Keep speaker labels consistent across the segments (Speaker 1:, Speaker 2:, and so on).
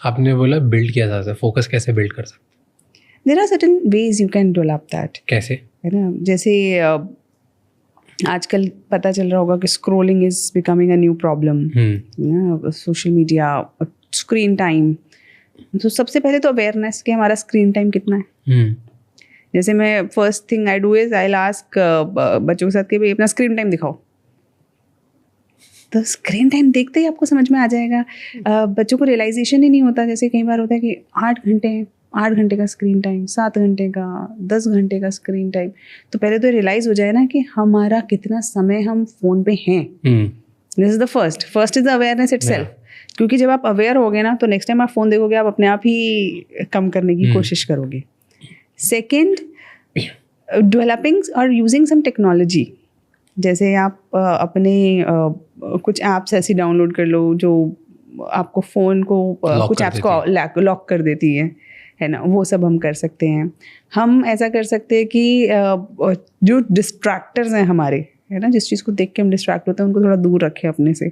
Speaker 1: आपने बोला बिल्ड किया जा सकता है, फोकस कैसे बिल्ड कर सकते?
Speaker 2: There are certain ways you can develop that.
Speaker 1: कैसे?
Speaker 2: है ना, जैसे आजकल पता चल रहा होगा कि scrolling is becoming a new problem. Social media, screen time. तो सबसे पहले तो अवेयरनेस कि हमारा स्क्रीन टाइम कितना है. जैसे मैं first thing I do is I ask बच्चों के साथ कि भाई अपना स्क्रीन टाइम दिखाओ. तो स्क्रीन टाइम देखते ही आपको समझ में आ जाएगा. बच्चों को रियलाइजेशन ही नहीं होता. जैसे कई बार होता है कि 8 घंटे का स्क्रीन टाइम, 7 घंटे का, 10 घंटे का स्क्रीन टाइम. तो पहले तो रियलाइज हो जाए ना कि हमारा कितना समय हम फ़ोन पे हैं. This is the first is the awareness itself. क्योंकि जब आप अवेयर होगे ना तो नेक्स्ट टाइम आप फ़ोन देखोगे आप अपने आप ही कम करने की कोशिश करोगे. सेकेंड, डेवलपिंग और यूजिंग सम टेक्नोलॉजी. जैसे आप अपने कुछ ऐप्स ऐसी डाउनलोड कर लो जो आपको फ़ोन को कुछ ऐप्स को लॉक कर देती है ना. वो सब हम कर सकते हैं. हम ऐसा कर सकते हैं कि जो डिस्ट्रैक्टर्स हैं हमारे, है ना, जिस चीज़ को देख के हम डिस्ट्रैक्ट होते हैं उनको थोड़ा दूर रखें अपने से.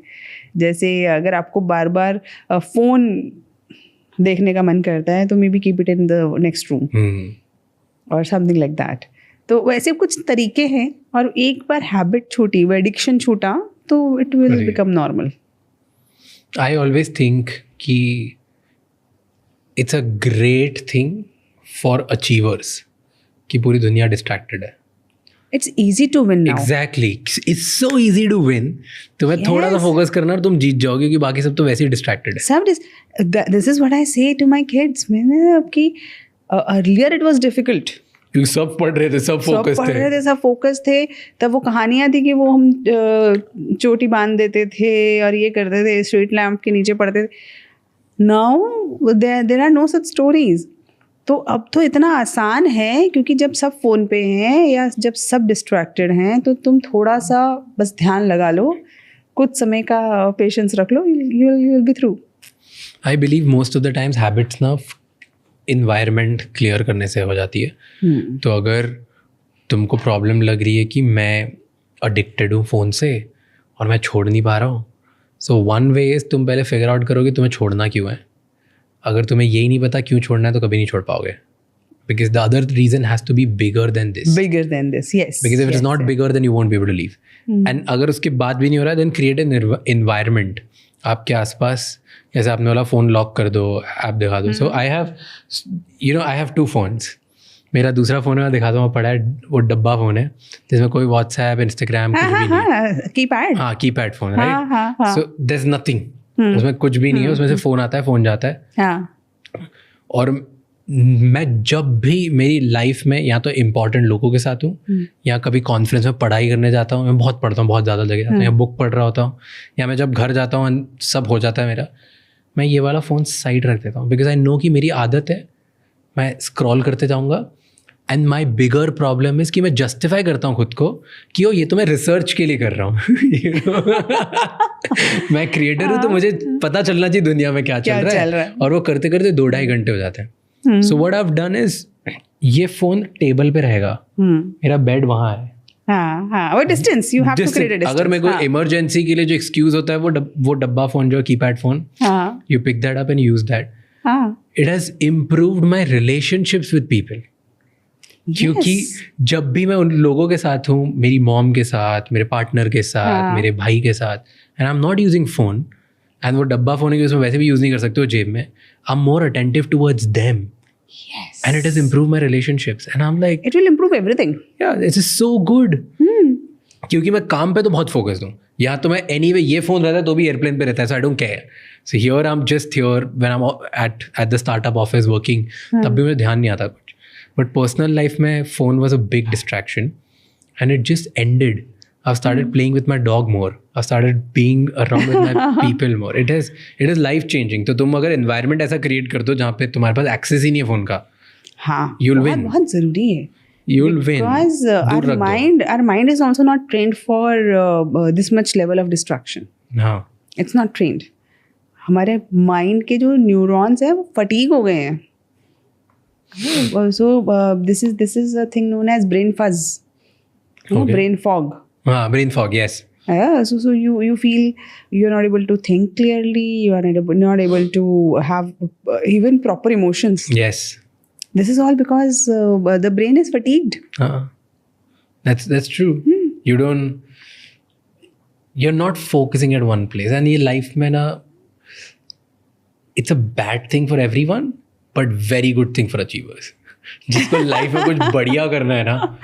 Speaker 2: जैसे अगर आपको बार बार फ़ोन देखने का मन करता है तो may be keep it in the next room और समथिंग लाइक दैट. तो वैसे कुछ तरीके हैं. और एक बार हैबिट छूटी, वो एडिक्शन छूटा तो it will become normal.
Speaker 1: I always think कि it's a great thing for achievers कि पूरी दुनिया डिस्ट्रैक्टेड है.
Speaker 2: It's easy to win now.
Speaker 1: Exactly. It's so easy to win. तुम्हें थोड़ा सा फोकस करना और तुम जीत जाओगे क्योंकि बाकी सब तो वैसे ही डिस्ट्रैक्टेड है.
Speaker 2: सब this is what I say to my kids. मैंने अब कि earlier it was difficult.
Speaker 1: क्योंकि सब पढ़ रहे थे, सब
Speaker 2: फोकस थे. तब वो कहानियाँ थी कि वो हम चोटी बांध देते थे और ये करते थे, स्ट्रीट लैम्प के नीचे पढ़ते थे. Now there are no such stories. तो अब तो इतना आसान है क्योंकि जब सब फ़ोन पे हैं या जब सब डिस्ट्रैक्टेड हैं तो तुम थोड़ा सा बस ध्यान लगा लो, कुछ समय का पेशेंस रख लो, you will be through.
Speaker 1: I believe most of the times habits ना इन्वायरमेंट क्लियर करने से हो जाती है. तो अगर तुमको प्रॉब्लम लग रही है कि मैं अडिक्टेड हूँ फ़ोन से और मैं छोड़ नहीं पा रहा हूँ, सो वन वे इज़ तुम पहले फिगर आउट करो कि तुम्हें छोड़ना क्यों है. अगर तुम्हें यही नहीं पता क्यों छोड़ना है तो कभी नहीं छोड़ पाओगे. Because the other reason has to be bigger than this.
Speaker 2: Bigger than this, yes.
Speaker 1: Because if it is not bigger, then you won't be able to leave. And अगर उसके बाद भी नहीं हो रहा है, then create an environment आपके आसपास. जैसे आपने बोला फ़ोन लॉक कर दो, ऐप दिखा दो. So I have 2 phones. मेरा दूसरा फ़ोन है, मैं दिखाता हूँ, पड़ा है, वो डब्बा फ़ोन है जिसमें कोई व्हाट्सएप, इंस्टाग्राम कुछ भी नहीं है.
Speaker 2: कीपैड.
Speaker 1: हाँ, keypad phone, right. So there is nothing. उसमें कुछ भी नहीं है, उसमें से फ़ोन आता है, फ़ोन जाता है.
Speaker 2: हाँ.
Speaker 1: और मैं जब भी मेरी लाइफ में या तो इम्पॉर्टेंट लोगों के साथ हूँ या कभी कॉन्फ्रेंस में पढ़ाई करने जाता हूँ, मैं बहुत पढ़ता हूँ, बहुत ज़्यादा जगह जाता हूँ, या बुक पढ़ रहा होता हूँ, या मैं जब घर जाता हूँ सब हो जाता है मेरा, मैं ये वाला फ़ोन साइड रख देता हूँ. बिकॉज आई नो कि मेरी आदत है, मैं स्क्रॉल करते जाऊँगा. And my bigger problem is कि मैं जस्टिफाई करता हूँ खुद को कि ये तो मैं रिसर्च के लिए कर रहा हूँ. मैं क्रिएटर हूँ तो मुझे पता चलना चाहिए दुनिया में क्या चल रहा है. और वो करते करते 2-2.5 घंटे हो जाते हैं. So what I have done is, ये फ़ोन टेबल पे रहेगा, मेरा बेड वहाँ है.
Speaker 2: वो distance you have to create a distance.
Speaker 1: अगर मेरे को इमरजेंसी के लिए जो एक्सक्यूज होता है वो डब्बा फ़ोन जो keypad phone, you pick that up and use that. It has improved my relationships with people. क्योंकि जब भी मैं उन लोगों के साथ हूँ, मेरी मॉम के साथ, मेरे पार्टनर के साथ, मेरे भाई के साथ, and I am not using phone, and वो डब्बा फोन है कि उसमें वैसे भी यूज़ नहीं कर सकते हो जेब में, I am more attentive towards them.
Speaker 2: Yes.
Speaker 1: And it has improved my relationships. And I'm like,
Speaker 2: it will improve everything.
Speaker 1: Yeah, this is so good. क्योंकि मैं काम पे तो बहुत फोकस्ड हूँ. यहाँ तो मैं anyway ये फ़ोन रहता है तो भी एयरप्लेन पे रहता है, so I don't care. So here I'm just here when I'm at the startup office working. तब भी मुझे ध्यान नहीं आता कुछ. But personal life में phone was a big distraction, and it just ended. I've started playing with my dog more. I've started being around with my people more. It is life changing. तो तुम अगर environment ऐसा create कर दो जहाँ पे तुम्हारे पास access ही नहीं है phone का,
Speaker 2: हाँ,
Speaker 1: you'll win.
Speaker 2: बहुत ज़रूरी है.
Speaker 1: You'll win.
Speaker 2: Because our mind is also not trained for this much level of distraction.
Speaker 1: हाँ.
Speaker 2: It's not trained. हमारे mind के जो neurons हैं वो fatigue हो गए हैं. So this is a thing known as brain fuzz. Brain fog.
Speaker 1: हाँ, brain fog, yes.
Speaker 2: So you feel you're not able to think clearly, you are not able to have even proper emotions.
Speaker 1: Yes.
Speaker 2: This is all because the brain is fatigued.
Speaker 1: That's true. You're not focusing at one place. And ये life में ना, it's a bad thing for everyone, but very good thing for achievers. जिसको life में कुछ बढ़िया करना है ना,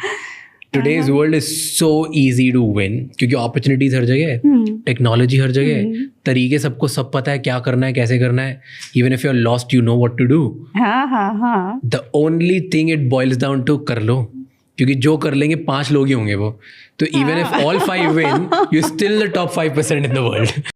Speaker 1: today's world is so easy to win क्योंकि opportunities हर जगह है, technology हर जगह है, तरीके सबको सब पता है क्या करना है, कैसे करना है. Even if you're lost, you know what to do.
Speaker 2: हाँ.
Speaker 1: The only thing it boils down to कर लो, क्योंकि जो कर लेंगे 5 लोग ही होंगे वो. तो even if all 5 win, you're still the top 5% in the world.